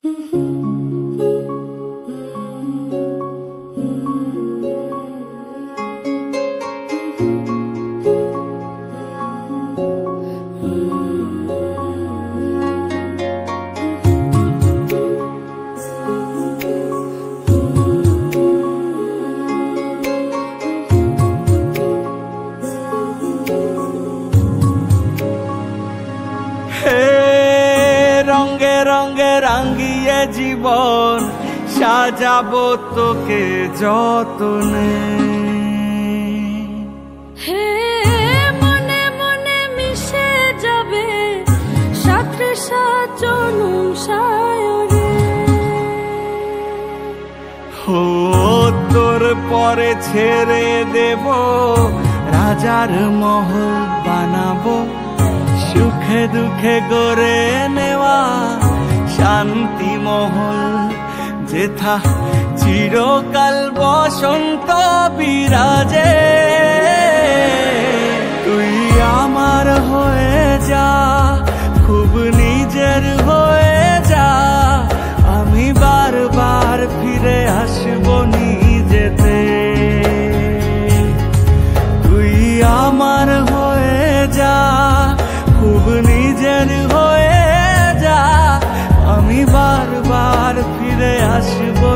রঙে রঙে রাঙিয়ে জীবন সাজাবো তোকে যতনে। হে মনে মনে মিশে যাবে সাথে সাজনুম সায়রে। ও তোর পরে ছেড়ে দেব রাজার মহল বানাবো, সুখে দুঃখে গড়ে নেওয়া শান্তি মহল, যেথা চিরকাল বসন্ত বিরাজে। তুই আমার হয়ে যা, খুব নিজের হয়ে যা, আমি বারবার ফিরে আসবো নিজেতে। তুই আমার হয়ে যা, খুব নিজের হয়ে যা, আমি বারবার ফিরে আসবো।